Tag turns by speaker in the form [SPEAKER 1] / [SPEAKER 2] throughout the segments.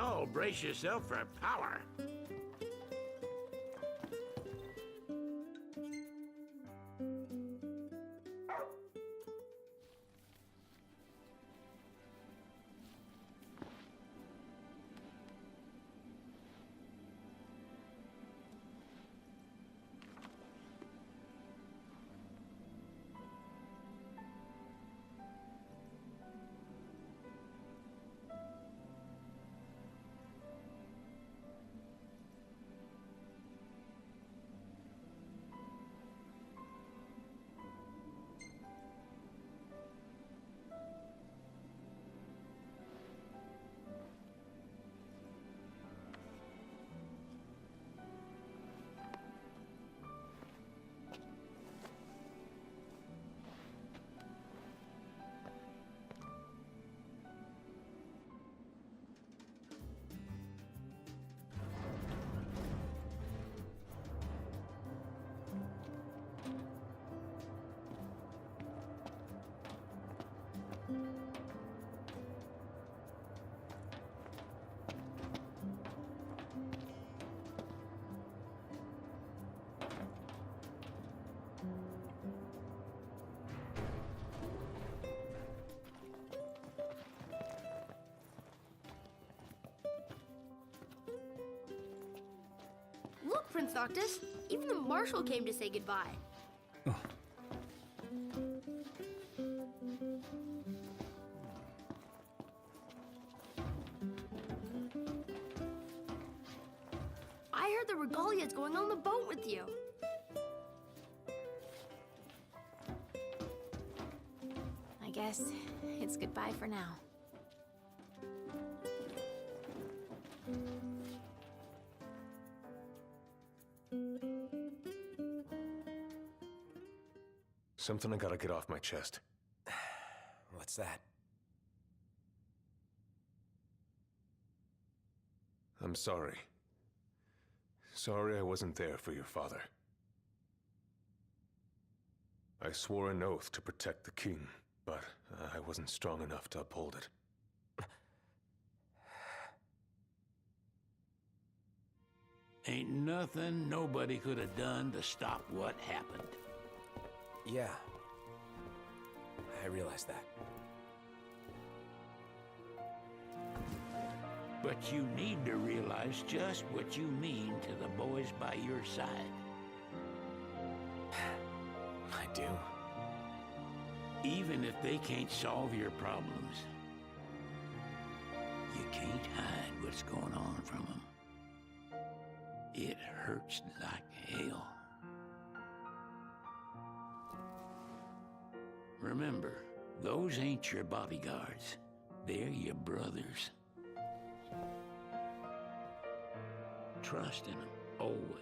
[SPEAKER 1] Y'all brace yourself for power.
[SPEAKER 2] Look, Prince Noctis, even the Marshal came to say goodbye.
[SPEAKER 3] Oh.
[SPEAKER 2] I heard the Regalia's going on the boat with you.
[SPEAKER 4] I guess it's goodbye for now.
[SPEAKER 3] Something I gotta get off my chest.
[SPEAKER 5] What's that?
[SPEAKER 3] I'm sorry. Sorry I wasn't there for your father. I swore an oath to protect the king, but I wasn't strong enough to uphold it.
[SPEAKER 1] Ain't nothing nobody could have done to stop what happened.
[SPEAKER 5] Yeah. I realize that.
[SPEAKER 1] But you need to realize just what you mean to the boys by your side.
[SPEAKER 5] I do.
[SPEAKER 1] Even if they can't solve your problems, you can't hide what's going on from them. It hurts like hell. Remember, those ain't your bodyguards. They're your brothers. Trust in them, always.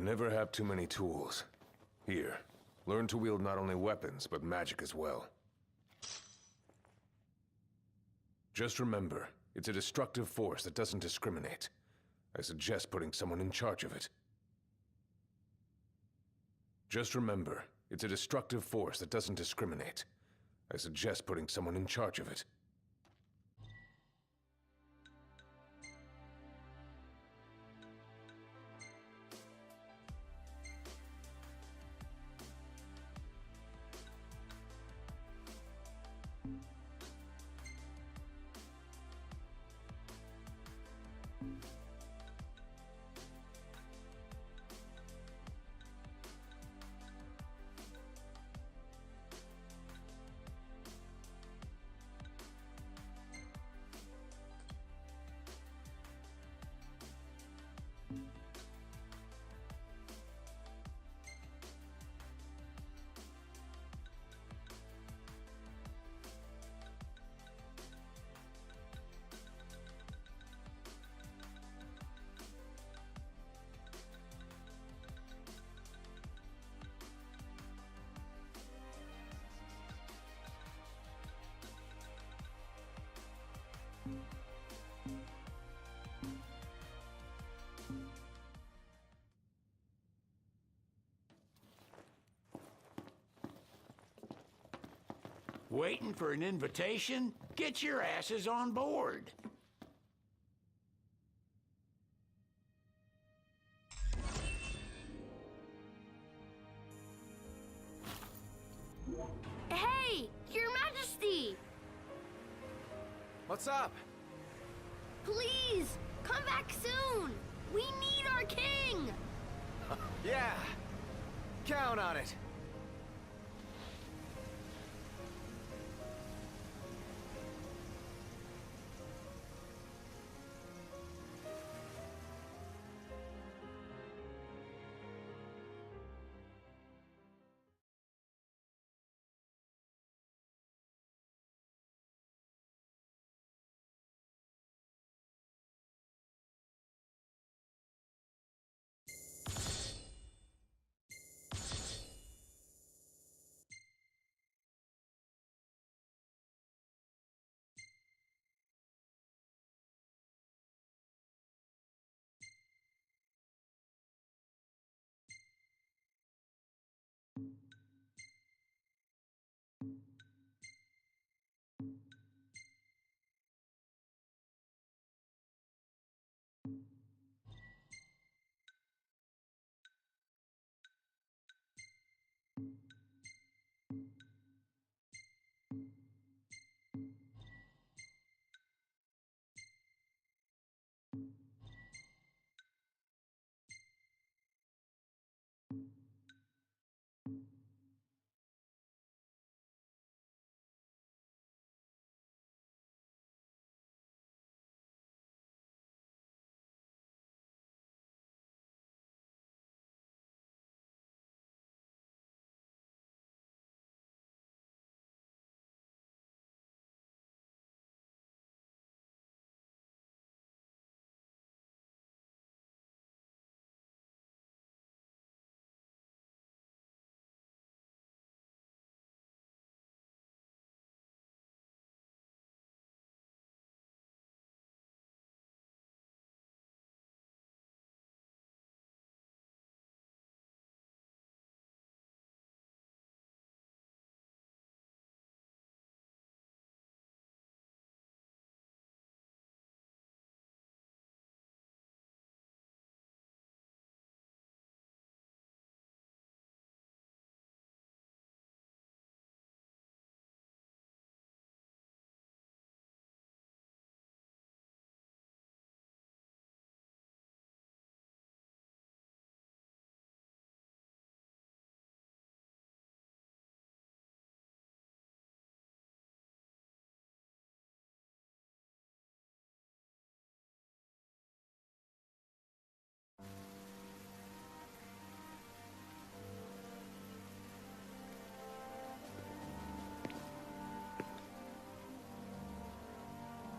[SPEAKER 3] can never have too many tools. Here, learn to wield not only weapons, but magic as well. Just remember, it's a destructive force that doesn't discriminate. I suggest putting someone in charge of it. Just remember, it's a destructive force that doesn't discriminate. I suggest putting someone in charge of it.
[SPEAKER 1] Waiting for an invitation? Get your asses on board.
[SPEAKER 2] Hey, Your Majesty!
[SPEAKER 5] What's up?
[SPEAKER 2] Please, come back soon! We need our king!
[SPEAKER 5] Yeah, count on it.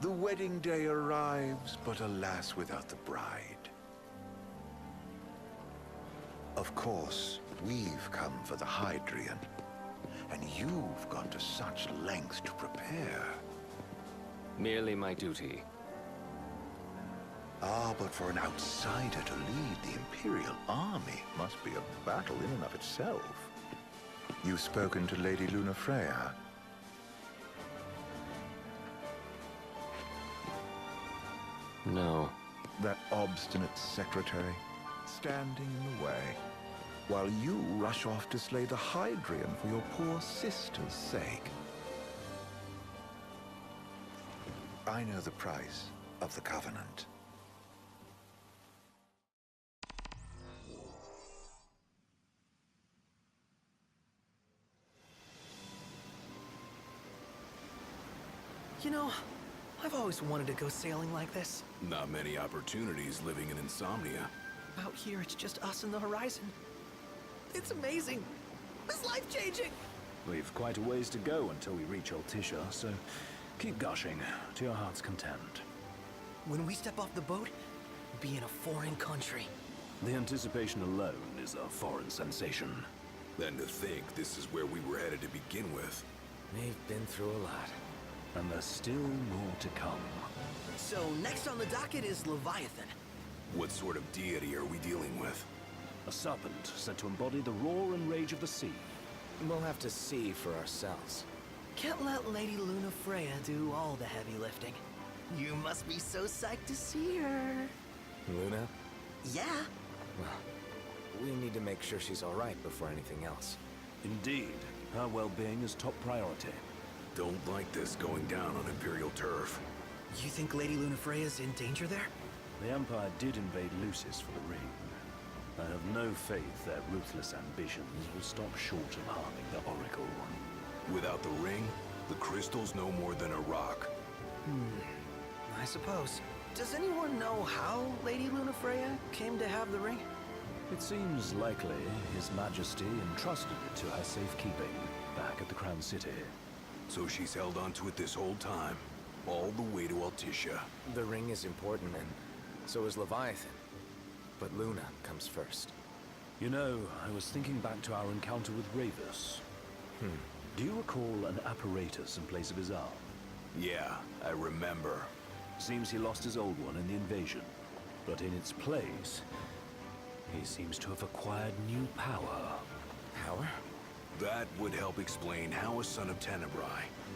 [SPEAKER 6] The wedding day arrives, but alas, without the bride. Of course, we've come for the Hydrian. And you've gone to such lengths to prepare.
[SPEAKER 5] Merely my duty.
[SPEAKER 6] Ah, but for an outsider to lead the Imperial army must be a battle in and of itself. You've spoken to Lady Lunafreya?
[SPEAKER 5] No.
[SPEAKER 6] That obstinate secretary, standing in the way, while you rush off to slay the Hydrian for your poor sister's sake. I know the price of the Covenant.
[SPEAKER 7] You know, I've always wanted to go sailing like this.
[SPEAKER 8] Not many opportunities living in Insomnia.
[SPEAKER 7] Out here, it's just us and the horizon. It's amazing. It's life-changing.
[SPEAKER 9] We've quite a ways to go until we reach Altisha, so keep gushing to your heart's content.
[SPEAKER 7] When we step off the boat, be in a foreign country.
[SPEAKER 9] The anticipation alone is a foreign sensation.
[SPEAKER 8] Then to think this is where we were headed to begin with.
[SPEAKER 5] We've been through a lot.
[SPEAKER 9] And there's still more to come.
[SPEAKER 7] So next on the docket is Leviathan.
[SPEAKER 8] What sort of deity are we dealing with?
[SPEAKER 9] A serpent said to embody the roar and rage of the sea.
[SPEAKER 5] We'll have to see for ourselves.
[SPEAKER 7] Can't let Lady Lunafreya do all the heavy lifting. You must be so psyched to see her.
[SPEAKER 5] Luna?
[SPEAKER 7] Yeah.
[SPEAKER 5] Well, we need to make sure she's all right before anything else.
[SPEAKER 9] Indeed, her well-being is top priority.
[SPEAKER 8] Don't like this going down on Imperial turf.
[SPEAKER 7] You think Lady Lunafreya's in danger there?
[SPEAKER 9] The Empire did invade Lucis for the ring. I have no faith their ruthless ambitions will stop short of harming the Oracle.
[SPEAKER 8] Without the ring, the crystal's no more than a rock.
[SPEAKER 7] I suppose. Does anyone know how Lady Lunafreya came to have the ring?
[SPEAKER 9] It seems likely His Majesty entrusted it to her safekeeping back at the Crown City.
[SPEAKER 8] So she's held onto it this whole time, all the way to Altisha.
[SPEAKER 5] The ring is important, and so is Leviathan. But Luna comes first.
[SPEAKER 9] You know, I was thinking back to our encounter with Ravus. Do you recall an apparatus in place of his arm?
[SPEAKER 8] Yeah, I remember.
[SPEAKER 9] Seems he lost his old one in the invasion. But in its place, he seems to have acquired new power.
[SPEAKER 5] Power?
[SPEAKER 8] That would help explain how a son of Tenebrae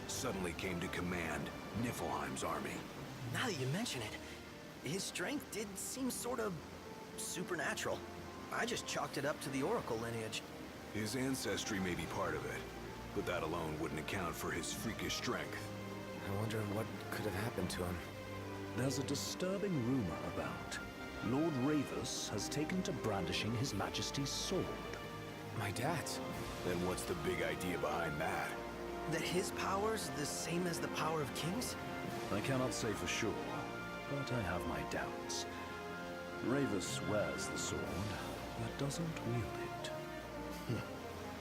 [SPEAKER 8] suddenly came to command Niflheim's army.
[SPEAKER 7] Now that you mention it, his strength did seem sort of supernatural. I just chalked it up to the Oracle lineage.
[SPEAKER 8] His ancestry may be part of it, but that alone wouldn't account for his freakish strength.
[SPEAKER 5] I wonder what could have happened to him.
[SPEAKER 9] There's a disturbing rumor about Lord Ravus has taken to brandishing His Majesty's sword.
[SPEAKER 5] My dad's.
[SPEAKER 8] Then what's the big idea behind that?
[SPEAKER 7] That his power's the same as the power of kings?
[SPEAKER 9] I cannot say for sure, but I have my doubts. Ravus wears the sword, but doesn't wield it.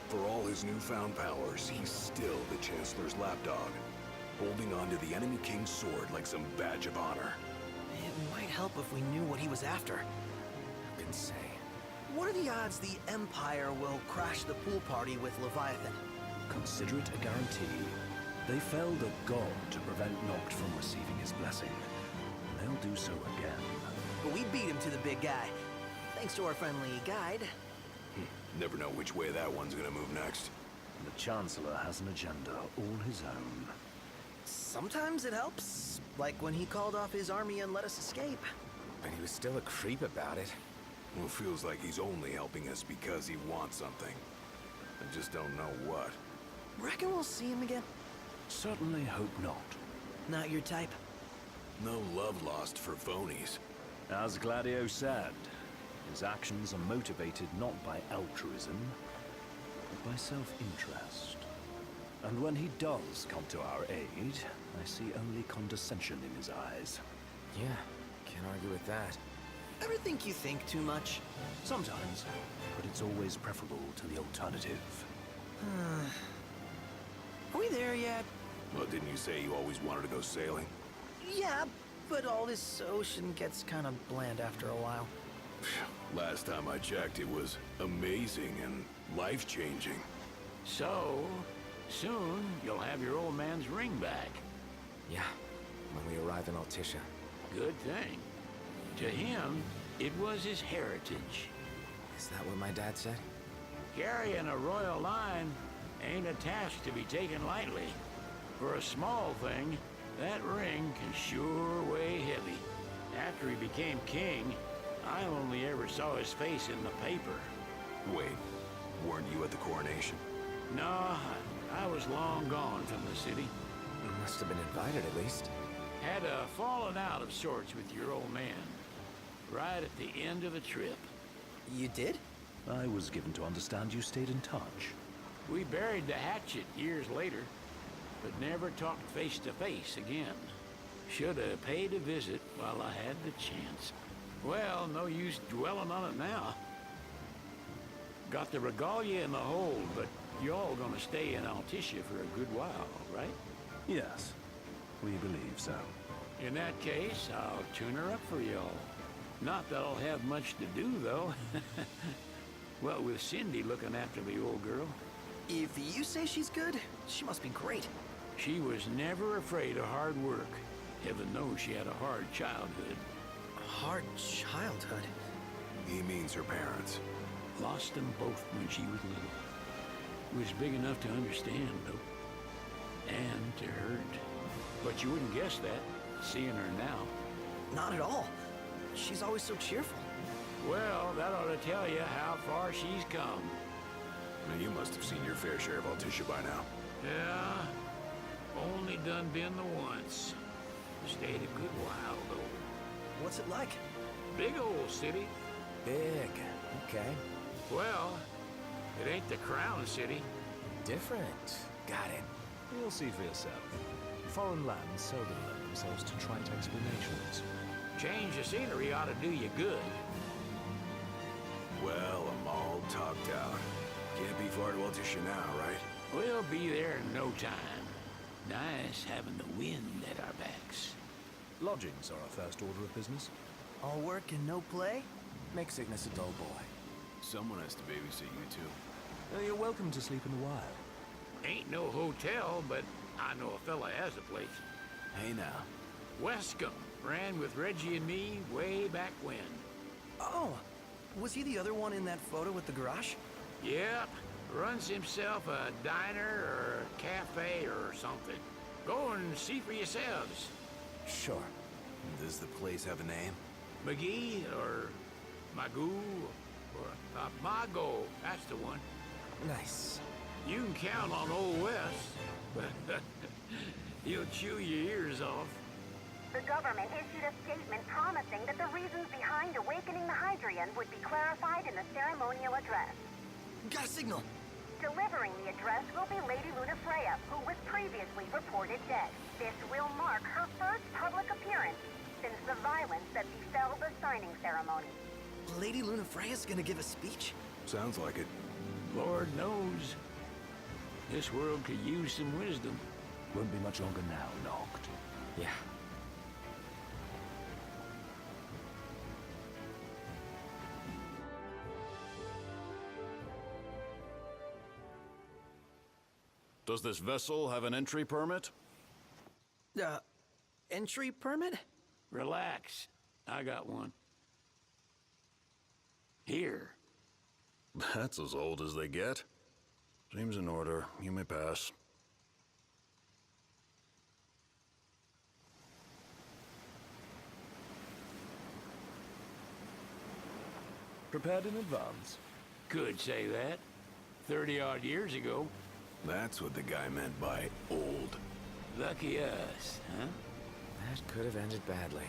[SPEAKER 8] For all his newfound powers, he's still the Chancellor's lapdog, holding on to the enemy king's sword like some badge of honor.
[SPEAKER 7] It might help if we knew what he was after.
[SPEAKER 5] Who can say?
[SPEAKER 7] What are the odds the Empire will crash the pool party with Leviathan?
[SPEAKER 9] Consider it a guarantee. They felled a god to prevent Noct from receiving his blessing. They'll do so again.
[SPEAKER 7] But we beat him to the big guy, thanks to our friendly guide.
[SPEAKER 8] Never know which way that one's gonna move next.
[SPEAKER 9] The Chancellor has an agenda all his own.
[SPEAKER 7] Sometimes it helps, like when he called off his army and let us escape.
[SPEAKER 5] But he was still a creep about it.
[SPEAKER 8] Well, feels like he's only helping us because he wants something. I just don't know what.
[SPEAKER 7] Reckon we'll see him again?
[SPEAKER 9] Certainly hope not.
[SPEAKER 7] Not your type?
[SPEAKER 8] No love lost for phonies.
[SPEAKER 9] As Gladio said, his actions are motivated not by altruism, but by self-interest. And when he does come to our aid, I see only condescension in his eyes.
[SPEAKER 5] Yeah, can't argue with that.
[SPEAKER 7] Ever think you think too much?
[SPEAKER 9] Sometimes, but it's always preferable to the alternative.
[SPEAKER 7] Are we there yet?
[SPEAKER 8] Well, didn't you say you always wanted to go sailing?
[SPEAKER 7] Yeah, but all this ocean gets kind of bland after a while.
[SPEAKER 8] Last time I checked, it was amazing and life-changing.
[SPEAKER 1] So, soon you'll have your old man's ring back.
[SPEAKER 5] Yeah, when we arrive in Altissia.
[SPEAKER 1] Good thing. To him, it was his heritage.
[SPEAKER 5] Is that what my dad said?
[SPEAKER 1] Carrying a royal line ain't a task to be taken lightly. For a small thing, that ring can sure weigh heavy. After he became king, I only ever saw his face in the paper.
[SPEAKER 8] Wait, weren't you at the coronation?
[SPEAKER 1] No, I was long gone from the city.
[SPEAKER 5] You must have been invited at least.
[SPEAKER 1] Had a falling out of sorts with your old man. Right at the end of the trip.
[SPEAKER 7] You did?
[SPEAKER 9] I was given to understand you stayed in touch.
[SPEAKER 1] We buried the hatchet years later, but never talked face to face again. Should have paid a visit while I had the chance. Well, no use dwelling on it now. Got the regalia in the hold, but y'all gonna stay in Altissia for a good while, right?
[SPEAKER 9] Yes, we believe so.
[SPEAKER 1] In that case, I'll tune her up for y'all. Not that I'll have much to do, though. What with Cindy looking after the old girl.
[SPEAKER 7] If you say she's good, she must be great.
[SPEAKER 1] She was never afraid of hard work. Heaven knows she had a hard childhood.
[SPEAKER 7] A hard childhood.
[SPEAKER 8] He means her parents.
[SPEAKER 1] Lost them both when she was little. Was big enough to understand, though. And to hurt. But you wouldn't guess that, seeing her now.
[SPEAKER 7] Not at all. She's always so cheerful.
[SPEAKER 1] Well, that ought to tell you how far she's come.
[SPEAKER 8] Now, you must have seen your fair share of Altissia by now.
[SPEAKER 1] Yeah, only done been the once. Stayed a good while, though.
[SPEAKER 7] What's it like?
[SPEAKER 1] Big old city.
[SPEAKER 5] Big. Okay.
[SPEAKER 1] Well, it ain't the crown city.
[SPEAKER 5] Different. Got it.
[SPEAKER 9] You'll see for yourself. Foreign lands seldom lend themselves to trite explanations.
[SPEAKER 1] Change of scenery ought to do you good.
[SPEAKER 8] Well, I'm all talked out. Can't be far to Altissia now, right?
[SPEAKER 1] We'll be there in no time. Nice having the wind at our backs.
[SPEAKER 9] Lodgings are our first order of business.
[SPEAKER 7] All work and no play?
[SPEAKER 5] Make Cygnus a dull boy.
[SPEAKER 8] Someone has to babysit you, too.
[SPEAKER 9] You're welcome to sleep in the wild.
[SPEAKER 1] Ain't no hotel, but I know a fella has a place.
[SPEAKER 8] Hey, now.
[SPEAKER 1] Westcomb ran with Reggie and me way back when.
[SPEAKER 7] Oh, was he the other one in that photo with the garage?
[SPEAKER 1] Yep, runs himself a diner or a cafe or something. Go and see for yourselves.
[SPEAKER 5] Sure.
[SPEAKER 8] Does the place have a name?
[SPEAKER 1] McGee or Magoo or Mago, that's the one.
[SPEAKER 5] Nice.
[SPEAKER 1] You can count on Old West, but he'll chew your ears off.
[SPEAKER 10] The government issued a statement promising that the reasons behind awakening the Hydrian would be clarified in the ceremonial address.
[SPEAKER 7] Got a signal.
[SPEAKER 10] Delivering the address will be Lady Lunafreya, who was previously reported dead. This will mark her first public appearance since the violence that befell the signing ceremony.
[SPEAKER 7] Lady Lunafreya's gonna give a speech?
[SPEAKER 8] Sounds like it.
[SPEAKER 1] Lord knows. This world could use some wisdom.
[SPEAKER 9] Won't be much longer now, Noct.
[SPEAKER 5] Yeah.
[SPEAKER 11] Does this vessel have an entry permit?
[SPEAKER 7] Entry permit?
[SPEAKER 1] Relax. I got one. Here.
[SPEAKER 11] That's as old as they get. Seems in order. You may pass.
[SPEAKER 9] Prepared in advance?
[SPEAKER 1] Could say that. 30-odd years ago.
[SPEAKER 8] That's what the guy meant by old.
[SPEAKER 1] Lucky us, huh?
[SPEAKER 5] That could have ended badly.